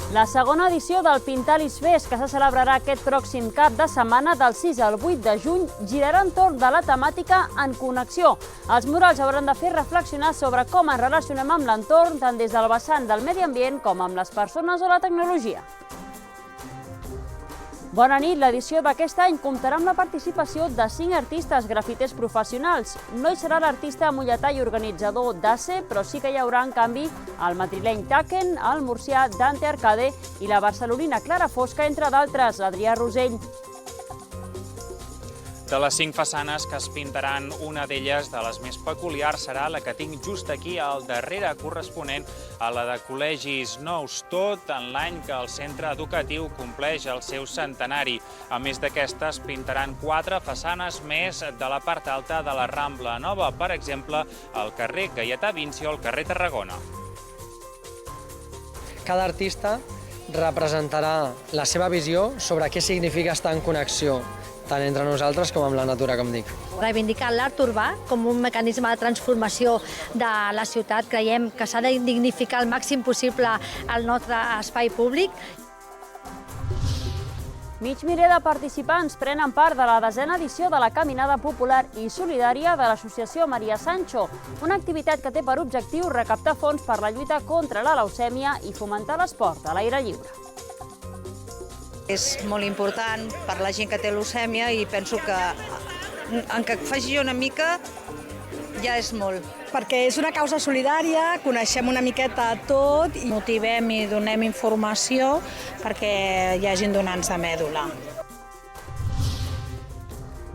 La segona edició del Pintalis Fest, que se celebrarà aquest pròxim cap de setmana del 6 al 8 de juny, girarà entorn de la temàtica En Connexió. Els murals hauran de fer reflexionar sobre com ens relacionem amb l'entorn, tant des del vessant del medi ambient com amb les persones o la tecnologia. Bona nit, l'edició d'aquest any comptarà amb la participació de 5 artistes grafiters professionals. No hi serà l'artista molletà i organitzador d'ACE, però sí que hi haurà, en canvi, el madrileny Taken, el murcià Dante Arcade i la barcelonina Clara Fosca, entre d'altres, Adrià Rosell. De les 5 façanes que es pintaran, una d'elles, de les més peculiars, serà la que tinc just aquí al darrere, corresponent a la de Col·legis Nous, tot en l'any que el centre educatiu compleix el seu centenari. A més d'aquestes, pintaran 4 façanes més de la part alta de la Rambla Nova, per exemple, el carrer Gaietà Vinci o el carrer Tarragona. Cada artista representarà la seva visió sobre què significa estar en connexió, tant entre nosaltres com amb la natura, com dic. Reivindicar l'art urbà com un mecanisme de transformació de la ciutat. Creiem que s'ha de dignificar al màxim possible el nostre espai públic. Mig miler de participants prenen part de la 10a edició de la Caminada Popular i Solidària de l'Associació Maria Sancho, una activitat que té per objectiu recaptar fons per la lluita contra la leucèmia i fomentar l'esport a l'aire lliure. És molt important per la gent que té leucèmia i penso que en que faci una mica ja és molt. Perquè és una causa solidària, coneixem una miqueta tot. Motivem i donem informació perquè hi hagin donants de mèdula.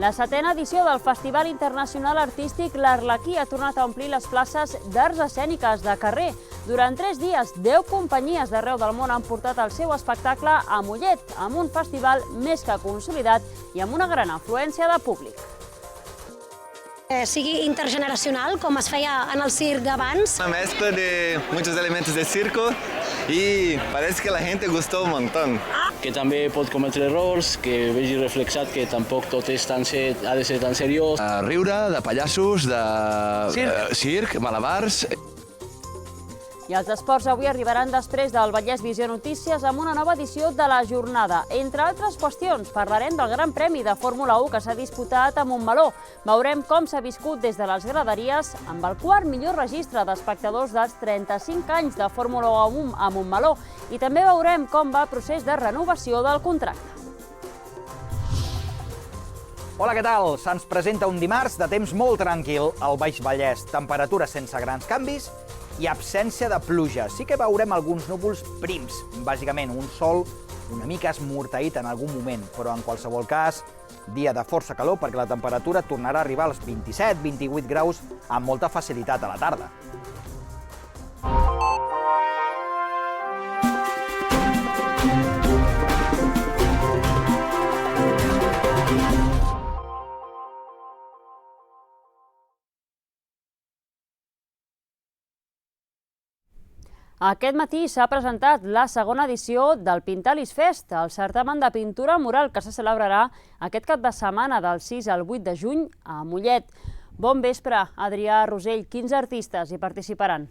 La 7a edició del Festival Internacional Artístic L'Arlequí ha tornat a omplir les places d'arts escèniques de carrer. Durant 3 dies, 10 companyies d'arreu del món han portat el seu espectacle a Mollet, amb un festival més que consolidat i amb una gran afluència de públic. Sigui intergeneracional, com es feia en el circ d'abans. Una mezcla de muchos elementos de circo y parece que la gente gustó un montón. Que també pot cometre errors, que vegi reflexat que tampoc tot ha de ser tan seriós. Riure, de pallassos, de circ, malabars. I els esports avui arribaran després del Vallès Visió Notícies amb una nova edició de la jornada. Entre altres qüestions, parlarem del Gran Premi de Fórmula 1 que s'ha disputat a Montmeló. Veurem com s'ha viscut des de les graderies amb el quart millor registre d'espectadors dels 35 anys de Fórmula 1 a Montmeló. I també veurem com va el procés de renovació del contracte. Hola, què tal? Se'ns presenta un dimarts de temps molt tranquil al Baix Vallès. Temperatures sense grans canvis i absència de pluja. Sí que veurem alguns núvols prims, bàsicament un sol una mica esmorteït en algun moment, però en qualsevol cas, dia de força calor perquè la temperatura tornarà a arribar als 27-28 graus amb molta facilitat a la tarda. Aquest matí s'ha presentat la segona edició del Pintalis Fest, el certamen de pintura mural que se celebrarà aquest cap de setmana del 6 al 8 de juny a Mollet. Bon vespre, Adrià Rosell. Quins artistes hi participaran?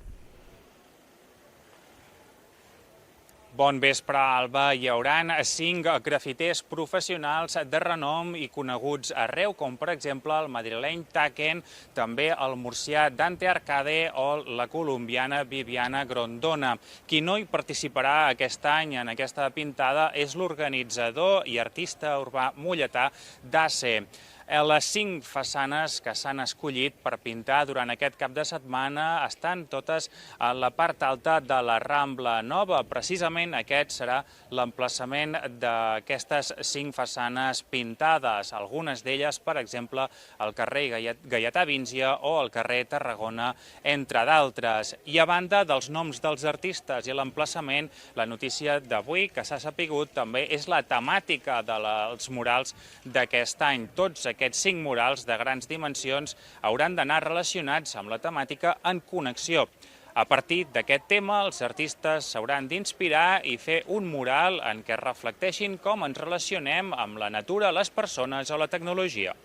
Bon vespre, Alba. Hi haurà 5 grafiters professionals de renom i coneguts arreu, com per exemple el madrileny Taken, també el murcià Dante Arcade o la colombiana Viviana Grondona. Qui no hi participarà aquest any en aquesta pintada és l'organitzador i artista urbà molletà d'ACE. Les 5 façanes que s'han escollit per pintar durant aquest cap de setmana estan totes a la part alta de la Rambla Nova. Precisament aquest serà l'emplaçament d'aquestes 5 façanes pintades. Algunes d'elles, per exemple, el carrer Gaietà Vinci o el carrer Tarragona, entre d'altres. I a banda dels noms dels artistes i l'emplaçament, la notícia d'avui que s'ha sapigut també és la temàtica dels murals d'aquest any. Tots aquests 5 murals de grans dimensions hauran d'anar relacionats amb la temàtica En Connexió. A partir d'aquest tema, els artistes s'hauran d'inspirar i fer un mural en què reflecteixin com ens relacionem amb la natura, les persones o la tecnologia.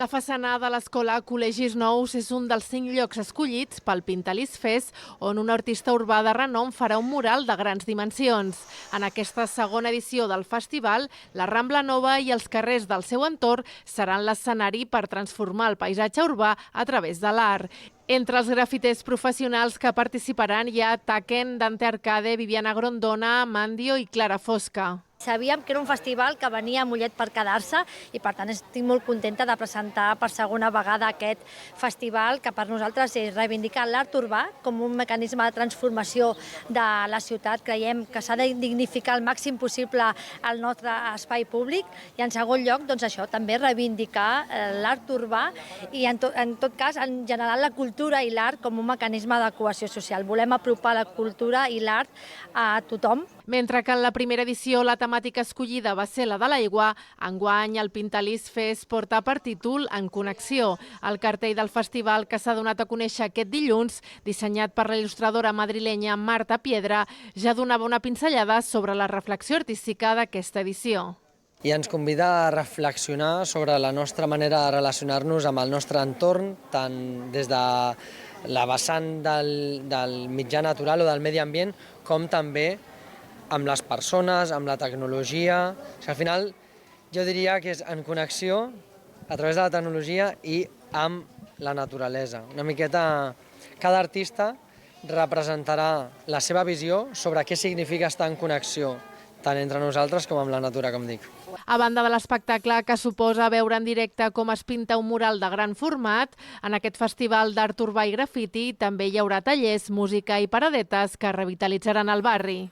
La façana de l'escola Col·legis Nous és un dels 5 llocs escollits pel Pintalís Fest, on un artista urbà de renom farà un mural de grans dimensions. En aquesta segona edició del festival, la Rambla Nova i els carrers del seu entorn seran l'escenari per transformar el paisatge urbà a través de l'art. Entre els grafiters professionals que participaran hi ha Taken, Dante Arcade, Viviana Grondona, Mandio i Clara Fosca. Sabíem que era un festival que venia a Mollet per quedar-se i, per tant, estic molt contenta de presentar per segona vegada aquest festival que per nosaltres és reivindicar l'art urbà com un mecanisme de transformació de la ciutat. Creiem que s'ha de dignificar al màxim possible el nostre espai públic i, en segon lloc, doncs això, també reivindicar l'art urbà i, en tot cas, en general, la cultura i l'art com un mecanisme de cohesió social. Volem apropar la cultura i l'art a tothom. Mentre que en la primera edició la temàtica escollida va ser la de l'aigua, enguany el Pintalís Fest porta per títol En Connexió. El cartell del festival, que s'ha donat a conèixer aquest dilluns, dissenyat per la il·lustradora madrilenya Marta Piedra, ja donava una pinzellada sobre la reflexió artística d'aquesta edició. I ens convida a reflexionar sobre la nostra manera de relacionar-nos amb el nostre entorn, tant des de la vessant del mitjà natural o del medi ambient, com també amb les persones, amb la tecnologia. Al final, jo diria que és en connexió a través de la tecnologia i amb la naturalesa. Una miqueta, cada artista representarà la seva visió sobre què significa estar en connexió, tant entre nosaltres com amb la natura, com dic. A banda de l'espectacle que suposa veure en directe com es pinta un mural de gran format, en aquest festival d'art urbà i grafiti també hi haurà tallers, música i paradetes que revitalitzaran el barri.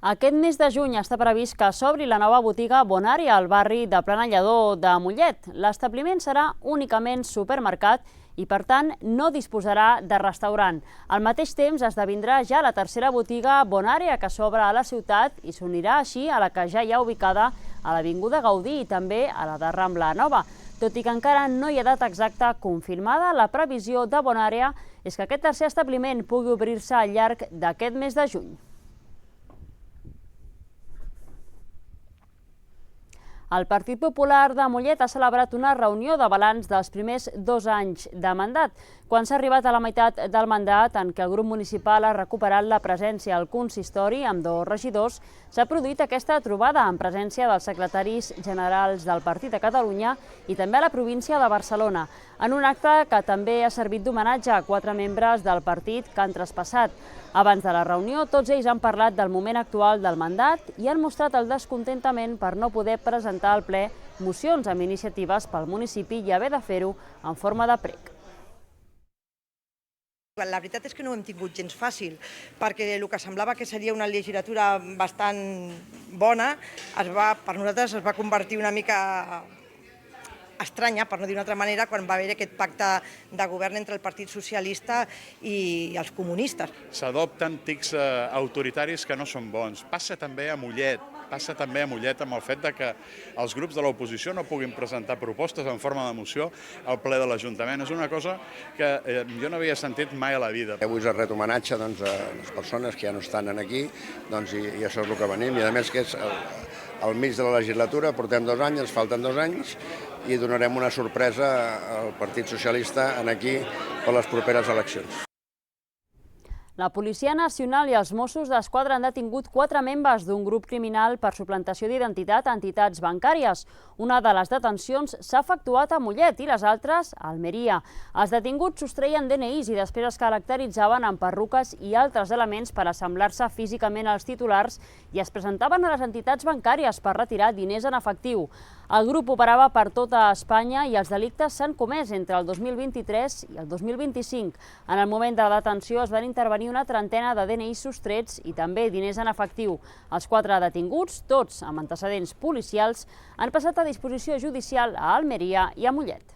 Aquest mes de juny està previst que s'obri la nova botiga Bonària al barri de Planellador de Mollet. L'establiment serà únicament supermercat i, per tant, no disposarà de restaurant. Al mateix temps esdevindrà ja la tercera botiga Bonària que s'obre a la ciutat i s'unirà així a la que ja hi ha ubicada a l'Avinguda Gaudí i també a la de Rambla Nova. Tot i que encara no hi ha data exacta confirmada, la previsió de Bonària és que aquest tercer establiment pugui obrir-se al llarg d'aquest mes de juny. El Partit Popular de Mollet ha celebrat una reunió de balanç dels primers 2 anys de mandat. Quan s'ha arribat a la meitat del mandat, en què el grup municipal ha recuperat la presència al consistori amb 2 regidors, s'ha produït aquesta trobada en presència dels secretaris generals del Partit de Catalunya i també a la província de Barcelona, en un acte que també ha servit d'homenatge a 4 membres del partit que han traspassat. Abans de la reunió, tots ells han parlat del moment actual del mandat i han mostrat el descontentament per no poder presentar al ple mocions amb iniciatives pel municipi i haver de fer-ho en forma de prec. La veritat és que no ho hem tingut gens fàcil, perquè el que semblava que seria una legislatura bastant bona, per nosaltres es va convertir una mica estranya, per no dir d'una altra manera, quan va haver aquest pacte de govern entre el Partit Socialista i els comunistes. S'adopten tics autoritaris que no són bons. Passa també a Mollet amb el fet que els grups de l'oposició no puguin presentar propostes en forma de moció al ple de l'Ajuntament. És una cosa que jo no havia sentit mai a la vida. Avui és ret homenatge a les persones que ja no estan aquí, i això és el que venim. I a més que és al mig de la legislatura, portem 2 anys, ens falten 2 anys, i donarem una sorpresa al Partit Socialista aquí per les properes eleccions. La Policia Nacional i els Mossos d'Esquadra han detingut 4 membres d'un grup criminal per suplantació d'identitat a entitats bancàries. Una de les detencions s'ha efectuat a Mollet i les altres a Almeria. Els detinguts sostreien DNIs i després es caracteritzaven amb perruques i altres elements per assemblar-se físicament als titulars i es presentaven a les entitats bancàries per retirar diners en efectiu. El grup operava per tota Espanya i els delictes s'han comès entre el 2023 i el 2025. En el moment de la detenció es van intervenir una trentena de DNIs sostrets i també diners en efectiu. Els 4 detinguts, tots amb antecedents policials, han passat a disposició judicial a Almeria i a Mollet.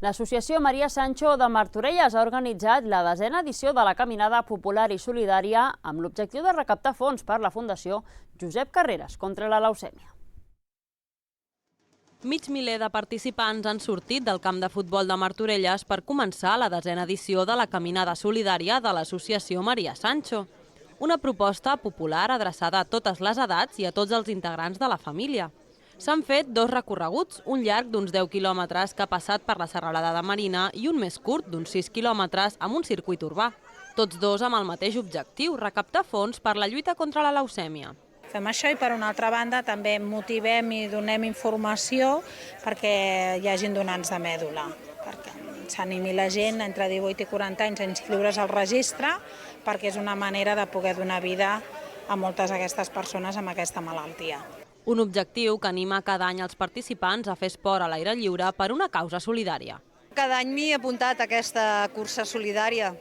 L'Associació Maria Sancho de Martorelles ha organitzat la 10a edició de la Caminada Popular i Solidària amb l'objectiu de recaptar fons per la Fundació Josep Carreras contra la leucèmia. Mig miler de participants han sortit del camp de futbol de Martorelles per començar la 10a edició de la Caminada Solidària de l'Associació Maria Sancho. Una proposta popular adreçada a totes les edats i a tots els integrants de la família. S'han fet 2 recorreguts, un llarg d'uns 10 quilòmetres que ha passat per la Serralada de Marina i un més curt d'uns 6 quilòmetres amb un circuit urbà. Tots 2 amb el mateix objectiu, recaptar fons per la lluita contra la leucèmia. Fem això i, per una altra banda, també motivem i donem informació perquè hi hagin donants de mèdula, perquè s'animi la gent entre 18 i 40 anys a inscriure's al registre, perquè és una manera de poder donar vida a moltes d'aquestes persones amb aquesta malaltia. Un objectiu que anima cada any els participants a fer esport a l'aire lliure per una causa solidària. Cada any m'hi he apuntat a aquesta cursa solidària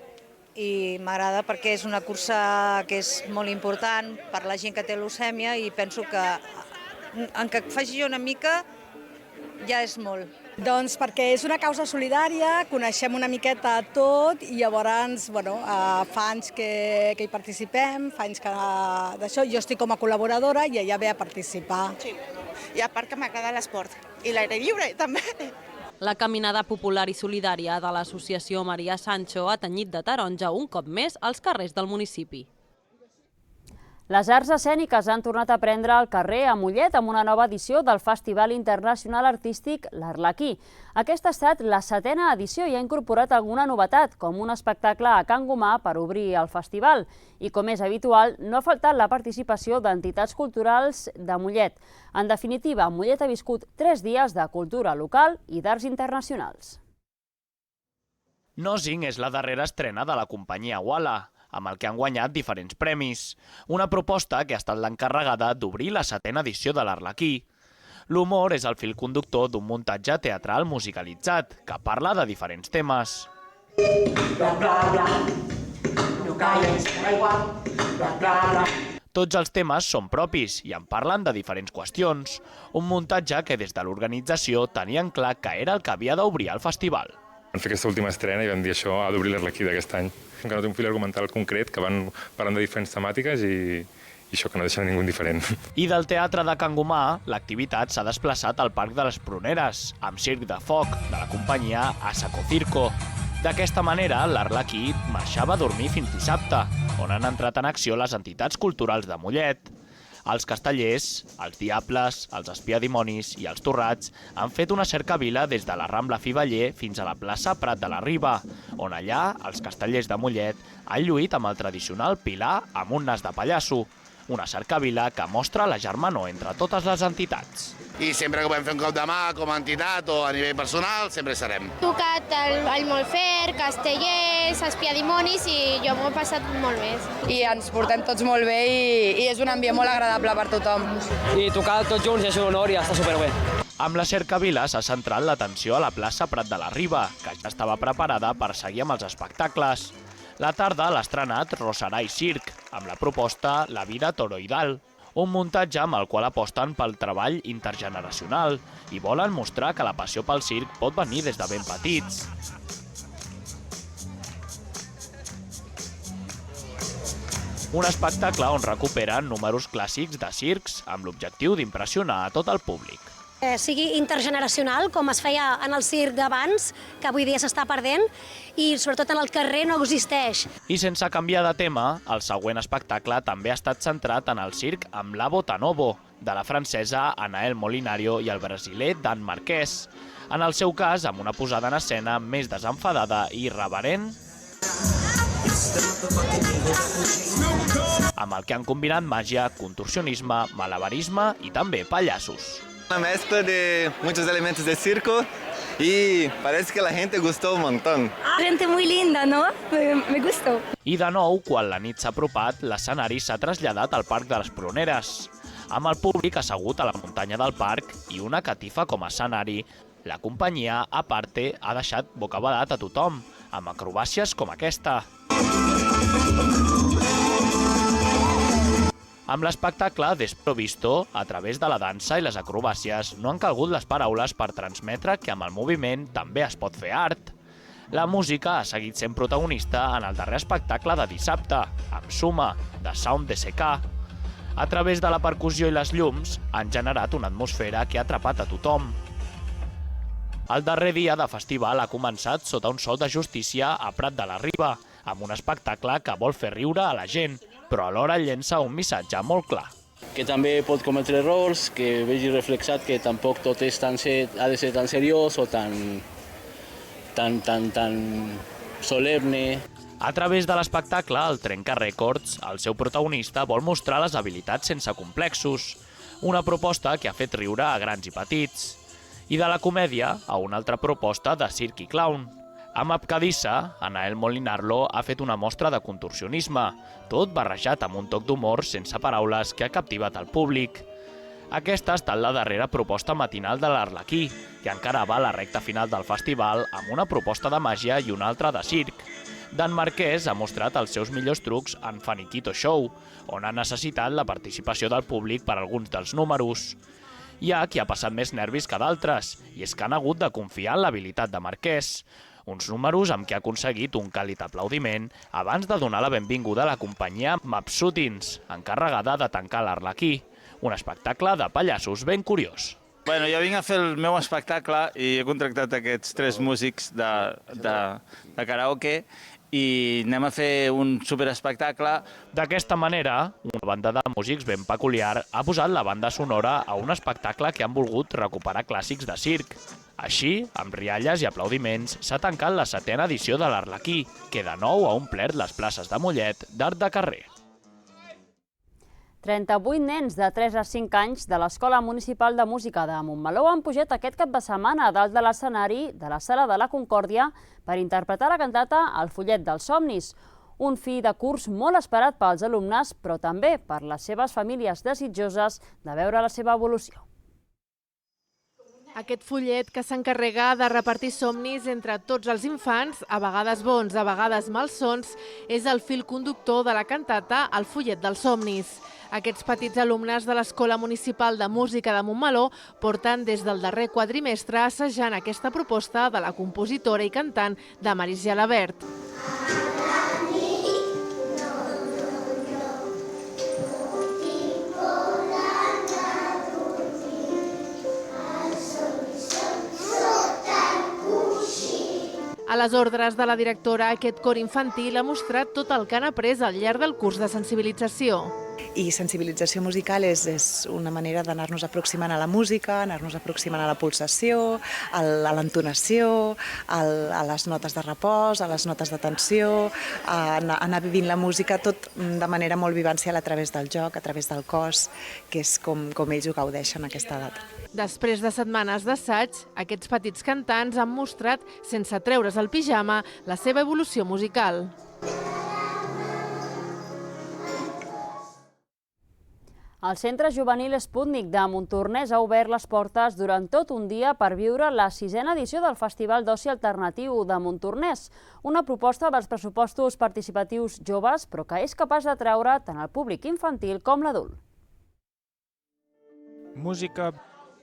i m'agrada perquè és una cursa que és molt important per la gent que té leucèmia i penso que en que faci jo una mica ja és molt. Doncs perquè és una causa solidària, coneixem una miqueta tot i llavors fa anys que hi participem, fa anys que d'això, jo estic com a col·laboradora i ella ve a participar. Sí, i a part que m'agrada l'esport i l'aire lliure també. La caminada popular i solidària de l'Associació Maria Sancho ha tenyit de taronja un cop més als carrers del municipi. Les arts escèniques han tornat a prendre el carrer a Mollet amb una nova edició del Festival Internacional Artístic L'Arlequí. Aquesta ha estat la 7a edició i ha incorporat alguna novetat, com un espectacle a Can Gomà per obrir el festival. I com és habitual, no ha faltat la participació d'entitats culturals de Mollet. En definitiva, Mollet ha viscut 3 dies de cultura local i d'arts internacionals. Nosing és la darrera estrena de la companyia Wala, amb el que han guanyat diferents premis. Una proposta que ha estat l'encarregada d'obrir la 7a edició de l'Arlequí. L'humor és el fil conductor d'un muntatge teatral musicalitzat, que parla de diferents temes. Tots els temes són propis i en parlen de diferents qüestions. Un muntatge que des de l'organització tenien clar que era el que havia d'obrir el festival. Vam fer aquesta última estrena i vam dir això, ha d'obrir l'Arlequí d'aquest any. Que no té un fil argumental concret, que van parlant de diferents temàtiques i això, que no deixen ningú indiferent. I del Teatre de Can Gomà, l'activitat s'ha desplaçat al Parc de les Pruneres, amb circ de foc de la companyia Asaco Circo. D'aquesta manera, l'Arlequí marxava a dormir fins dissabte, on han entrat en acció les entitats culturals de Mollet. Els castellers, els diables, els espiadimonis i els torrats han fet una cercavila des de la Rambla Fiveller fins a la plaça Prat de la Riba, on allà els castellers de Mollet han lluït amb el tradicional pilar amb un nas de pallasso, una cercavila que mostra la germanor entre totes les entitats. I sempre que podem fer un cop de mà com a entitat o a nivell personal, sempre serem. Tocat el Molfer, castellers, espiadimonis i jo m'ho he passat molt bé. I ens portem tots molt bé i és un ambient molt agradable per tothom. I tocar tots junts és un honor i està superbé. Amb la cercavila s'ha centrat l'atenció a la plaça Prat de la Riba, que ja estava preparada per seguir amb els espectacles. La tarda l'ha estrenat Rosarai Circ, amb la proposta La vida toroidal, un muntatge amb el qual aposten pel treball intergeneracional i volen mostrar que la passió pel circ pot venir des de ben petits. Un espectacle on recuperen números clàssics de circs amb l'objectiu d'impressionar a tot el públic. Sigui intergeneracional, com es feia en el circ d'abans, que avui dia s'està perdent, i sobretot en el carrer no existeix. I sense canviar de tema, el següent espectacle també ha estat centrat en el circ amb La Botanovo, de la francesa Anaël Molinario i el brasiler Dan Marquès. En el seu cas, amb una posada en escena més desenfadada i irreverent, amb el que han combinat màgia, contorsionisme, malabarisme i també pallassos. Una mezcla de muchos elementos de circo y parece que la gente gustó un montón. Gente muy linda, ¿no? Me gustó. I de nou, quan la nit s'ha apropat, l'escenari s'ha traslladat al Parc de les Pruneres, amb el públic assegut a la muntanya del parc i una catifa com a escenari. La companyia, a parte, ha deixat bocabadat a tothom, amb acrobàcies com aquesta. Amb l'espectacle Desprovisto, a través de la dansa i les acrobàcies, no han calgut les paraules per transmetre que amb el moviment també es pot fer art. La música ha seguit sent protagonista en el darrer espectacle de dissabte, amb Suma, de Sound DSK. A través de la percussió i les llums, han generat una atmosfera que ha atrapat a tothom. El darrer dia de festival ha començat sota un sol de justícia a Prat de la Riba, amb un espectacle que vol fer riure a la gent, però alhora llença un missatge molt clar. Que també pot cometre errors, que vegi reflexat que tampoc tot ha de ser tan seriós o tan solemne. A través de l'espectacle, el Trenca Records, el seu protagonista vol mostrar les habilitats sense complexos, una proposta que ha fet riure a grans i petits. I de la comèdia a una altra proposta de circ i clown. Amb Abcadissa, Anael Molinarlo ha fet una mostra de contorsionisme, tot barrejat amb un toc d'humor sense paraules que ha captivat el públic. Aquesta ha estat la darrera proposta matinal de l'Arlequí, que encara va a la recta final del festival amb una proposta de màgia i una altra de circ. Dan Marquès ha mostrat els seus millors trucs en Faniquito Show, on ha necessitat la participació del públic per alguns dels números. Hi ha qui ha passat més nervis que d'altres, i és que han hagut de confiar en l'habilitat de Marquès. Uns números amb què ha aconseguit un càlid aplaudiment abans de donar la benvinguda a la companyia Mapsutins, encarregada de tancar l'Arlequí, un espectacle de pallassos ben curiós. Bueno, jo vinc a fer el meu espectacle i he contractat aquests 3 músics de karaoke i anem a fer un superespectacle. D'aquesta manera, una banda de músics ben peculiar ha posat la banda sonora a un espectacle que han volgut recuperar clàssics de circ. Així, amb rialles i aplaudiments, s'ha tancat la 7ª edició de l'Arlequí, que de nou ha omplert les places de Mollet d'art de carrer. 38 nens de 3 a 5 anys de l'Escola Municipal de Música de Montmeló han pujat aquest cap de setmana a dalt de l'escenari de la Sala de la Concòrdia per interpretar la cantata El fullet dels somnis, un fi de curs molt esperat pels alumnes, però també per les seves famílies desitjoses de veure la seva evolució. Aquest fullet que s'encarrega de repartir somnis entre tots els infants, a vegades bons, a vegades malsons, és el fil conductor de la cantata El fullet dels somnis. Aquests petits alumnes de l'Escola Municipal de Música de Montmeló porten des del darrer quadrimestre assajant aquesta proposta de la compositora i cantant Damaris Gelabert. A les ordres de la directora, aquest cor infantil ha mostrat tot el que han après al llarg del curs de sensibilització. I sensibilització musical és una manera d'anar-nos aproximant a la música, anar-nos aproximant a la pulsació, a l'entonació, a les notes de repòs, a les notes de tensió, a anar vivint la música tot de manera molt vivencial a través del joc, a través del cos, que és com ells ho gaudeixen a aquesta edat. Després de setmanes d'assaig, aquests petits cantants han mostrat, sense treure's el pijama, la seva evolució musical. El Centre Juvenil Sputnik de Montornès ha obert les portes durant tot un dia per viure la 6a edició del Festival d'Oci Alternatiu de Montornès, una proposta dels pressupostos participatius joves, però que és capaç d'atraure tant el públic infantil com l'adult. Música,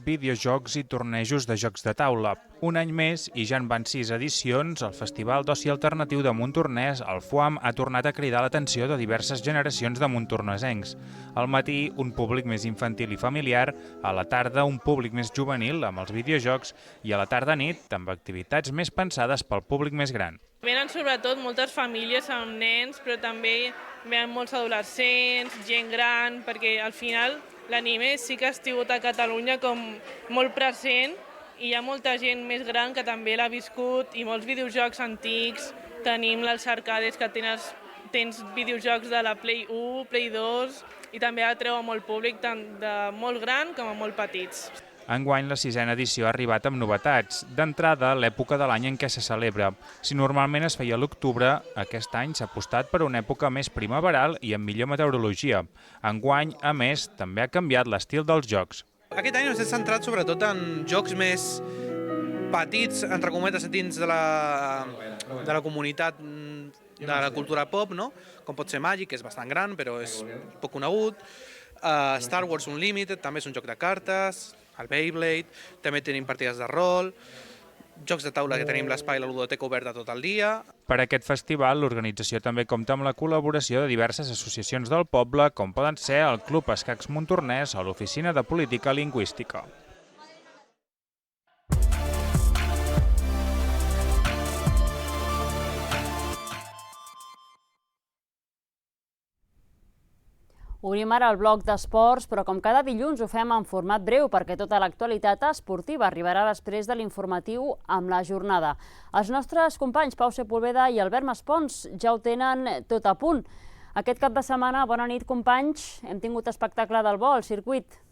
videojocs i tornejos de jocs de taula. Un any més, i ja en van 6 edicions, el Festival d'Oci Alternatiu de Montornès, el FOAM, ha tornat a cridar l'atenció de diverses generacions de montornesencs. Al matí, un públic més infantil i familiar, a la tarda, un públic més juvenil amb els videojocs i a la tarda-nit, amb activitats més pensades pel públic més gran. Venen sobretot moltes famílies amb nens, però també venen molts adolescents, gent gran, perquè al final l'anime sí que ha estat a Catalunya com molt present i hi ha molta gent més gran que també l'ha viscut i molts videojocs antics. Tenim els arcades que tens videojocs de la Play 1, Play 2 i també atreu a molt públic tant de molt gran com a molt petits. Enguany, la 6a edició ha arribat amb novetats. D'entrada, l'època de l'any en què se celebra. Si normalment es feia a l'octubre, aquest any s'ha apostat per una època més primaveral i amb millor meteorologia. Enguany, a més, també ha canviat l'estil dels jocs. Aquest any ens hem centrat sobretot en jocs més petits, entre cometes, dins de la comunitat de la cultura pop, no? Com pot ser Magic, que és bastant gran, però és poc conegut. Star Wars Unlimited, també és un joc de cartes. El Beyblade, també tenim partides de rol, jocs de taula que tenim l'espai i la ludoteca oberta tot el dia. Per aquest festival, l'organització també compta amb la col·laboració de diverses associacions del poble, com poden ser el Club Escacs Montornès o l'Oficina de Política Lingüística. Obrim ara el bloc d'esports, però com cada dilluns ho fem en format breu perquè tota l'actualitat esportiva arribarà després de l'informatiu amb la jornada. Els nostres companys Pau Sepúlveda i Albert Maspons ja ho tenen tot a punt. Aquest cap de setmana, bona nit companys, hem tingut espectacle del vol, circuit.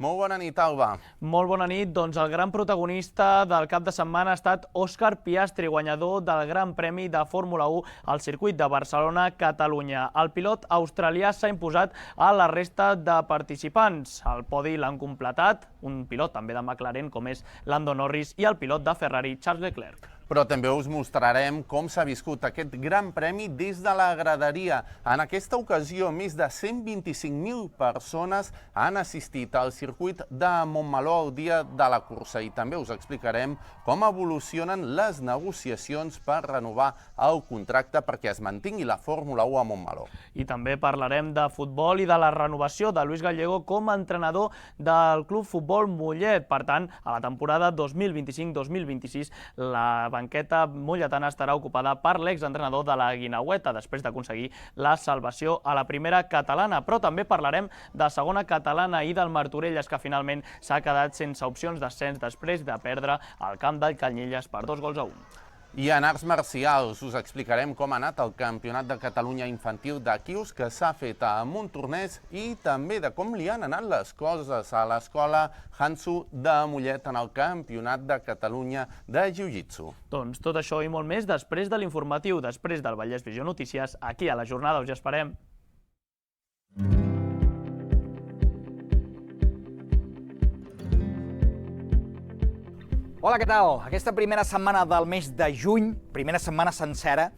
Molt bona nit, Alba. Molt bona nit. Doncs el gran protagonista del cap de setmana ha estat Òscar Piastri, guanyador del Gran Premi de Fórmula 1 al circuit de Barcelona, Catalunya. El pilot australià s'ha imposat a la resta de participants. El podi l'han completat un pilot també de McLaren com és Lando Norris i el pilot de Ferrari, Charles Leclerc. Però també us mostrarem com s'ha viscut aquest gran premi des de la graderia. En aquesta ocasió, més de 125.000 persones han assistit al circuit de Montmeló el dia de la cursa i també us explicarem com evolucionen les negociacions per renovar el contracte perquè es mantingui la Fórmula 1 a Montmeló. I també parlarem de futbol i de la renovació de Luis Gallego com a entrenador del Club Futbol Mollet. Per tant, a la temporada 2025-2026, la banqueta molletana estarà ocupada per l'exentrenador de la Guinaueta després d'aconseguir la salvació a la primera catalana. Però també parlarem de segona catalana i del Martorelles, que finalment s'ha quedat sense opcions d'ascens després de perdre al camp del Canyelles per 2-1. I en arts marcials us explicarem com ha anat el Campionat de Catalunya Infantil d'Equius que s'ha fet a Montornès i també de com li han anat les coses a l'escola Hansu de Mollet en el Campionat de Catalunya de Jiu-Jitsu. Doncs tot això i molt més després de l'informatiu, després del Vallès Visió Notícies, aquí a la jornada us hi esperem. Hola, què tal? Aquesta primera setmana del mes de juny, primera setmana sencera,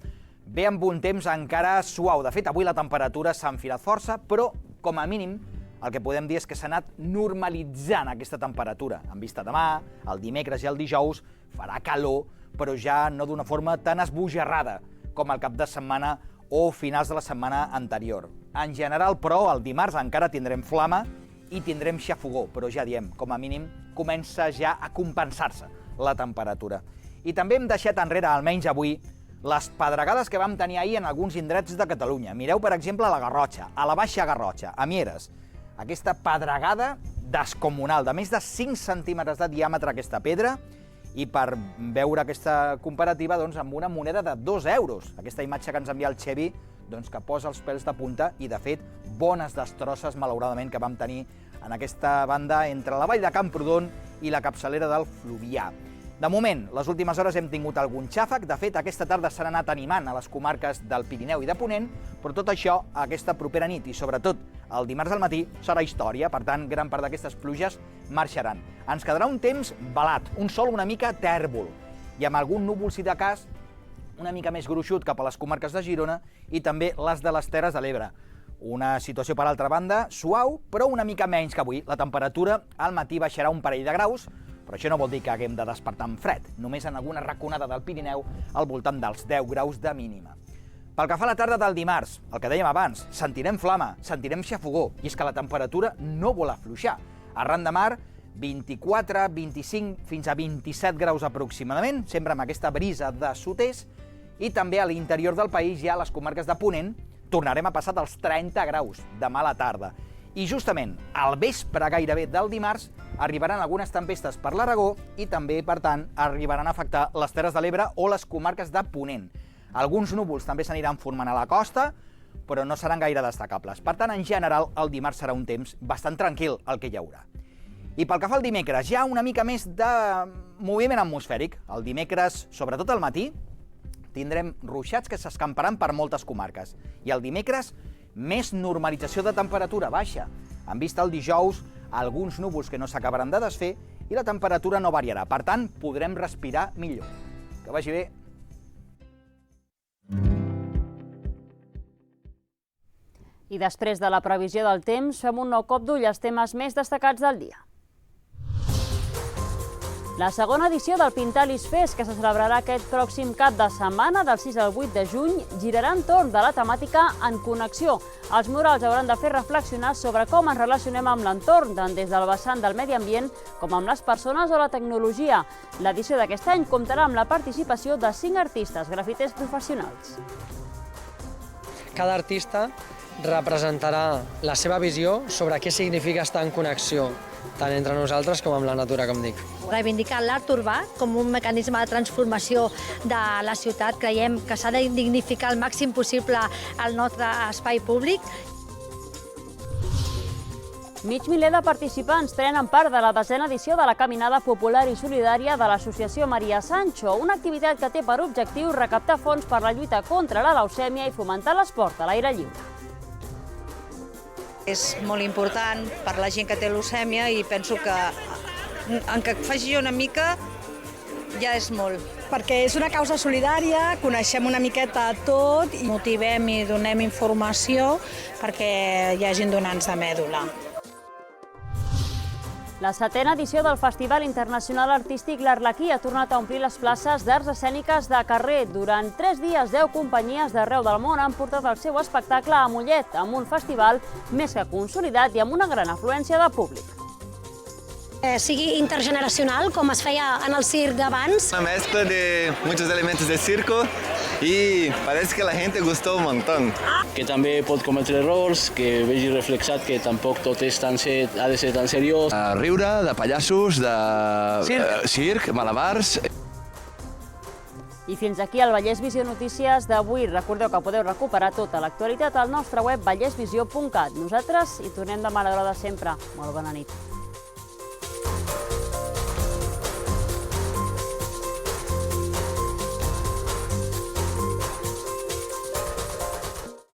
ve amb un temps encara suau. De fet, avui la temperatura s'ha enfilat força, però, com a mínim, el que podem dir és que s'ha anat normalitzant aquesta temperatura. En vista demà, el dimecres i el dijous farà calor, però ja no d'una forma tan esbojarrada com el cap de setmana o finals de la setmana anterior. En general, però, el dimarts encara tindrem flama i tindrem xafogó, però ja diem, com a mínim, comença ja a compensar-se la temperatura. I també hem deixat enrere, almenys avui, les pedregades que vam tenir ahir en alguns indrets de Catalunya. Mireu, per exemple, a la Garrotxa, a la Baixa Garrotxa, a Mieres. Aquesta pedregada descomunal, de més de 5 centímetres de diàmetre aquesta pedra, i per veure aquesta comparativa doncs, amb una moneda de 2 euros. Aquesta imatge que ens envia el Xevi, doncs, que posa els pèls de punta i, de fet, bones destrosses, malauradament, que vam tenir en aquesta banda entre la vall de Camprodon i la capçalera del Fluvià. De moment, les últimes hores hem tingut algun xàfec. De fet, aquesta tarda s'han anat animant a les comarques del Pirineu i de Ponent, però tot això aquesta propera nit i, sobretot, el dimarts al matí serà història. Per tant, gran part d'aquestes pluges marxaran. Ens quedarà un temps balat, un sol una mica tèrbol, i amb algun núvol, si de cas, una mica més gruixut cap a les comarques de Girona i també les de les Terres de l'Ebre. Una situació, per altra banda, suau, però una mica menys que avui. La temperatura al matí baixarà un parell de graus, però això no vol dir que haguem de despertar amb fred, només en alguna raconada del Pirineu al voltant dels 10 graus de mínima. Pel que fa a la tarda del dimarts, el que dèiem abans, sentirem flama, sentirem xafogó, i és que la temperatura no vol afluixar. Arran de mar, 24, 25, fins a 27 graus aproximadament, sempre amb aquesta brisa de sud-est, i també a l'interior del país, ja a les comarques de Ponent, tornarem a passar dels 30 graus demà a la tarda. I justament al vespre gairebé del dimarts arribaran algunes tempestes per l'Aragó i també, per tant, arribaran a afectar les Terres de l'Ebre o les comarques de Ponent. Alguns núvols també s'aniran formant a la costa, però no seran gaire destacables. Per tant, en general, el dimarts serà un temps bastant tranquil el que hi haurà. I pel que fa al dimecres, ja una mica més de moviment atmosfèric. El dimecres, sobretot al matí, tindrem ruixats que s'escamparan per moltes comarques. I el dimecres, més normalització de temperatura baixa. En vista el dijous, alguns núvols que no s'acabaran de desfer i la temperatura no variarà. Per tant, podrem respirar millor. Que vagi bé. I després de la previsió del temps, fem un nou cop d'ull als temes més destacats del dia. La segona edició del Pintalis Fest, que se celebrarà aquest pròxim cap de setmana, del 6 al 8 de juny, girarà entorn de la temàtica En Connexió. Els murals hauran de fer reflexionar sobre com ens relacionem amb l'entorn, tant des del vessant del medi ambient com amb les persones o la tecnologia. L'edició d'aquest any comptarà amb la participació de 5 artistes grafiters professionals. Cada artista representarà la seva visió sobre què significa estar en connexió, tant entre nosaltres com amb la natura, com dic. Reivindicar l'art urbà com un mecanisme de transformació de la ciutat. Creiem que s'ha de dignificar al màxim possible el nostre espai públic. Mig miler de participants prenen part de la 10a edició de la Caminada Popular i Solidària de l'Associació Maria Sancho, una activitat que té per objectiu recaptar fons per la lluita contra la leucèmia i fomentar l'esport a l'aire lliure. És molt important per la gent que té leucèmia i penso que en que faci una mica ja és molt. Perquè és una causa solidària, coneixem una miqueta tot i motivem i donem informació perquè hi hagin donants de mèdula. La 7a edició del Festival Internacional Artístic L'Arlequí ha tornat a omplir les places d'arts escèniques de carrer. Durant 3 dies, 10 companyies d'arreu del món han portat el seu espectacle a Mollet, amb un festival més que consolidat i amb una gran afluència de públic. Sigui intergeneracional, com es feia en el circ d'abans. Una mezcla de muchos elementos de circo y parece que la gente gustó un montón. Que també pot cometre errors, que vegi reflexat que tampoc tot ha de ser tan seriós. Riure, de pallassos, de circ, malabars. I fins aquí el Vallès Visió Notícies d'avui. Recordeu que podeu recuperar tota l'actualitat al nostre web vallesvisió.cat. Nosaltres hi tornem demà a l'hora de sempre. Molt bona nit.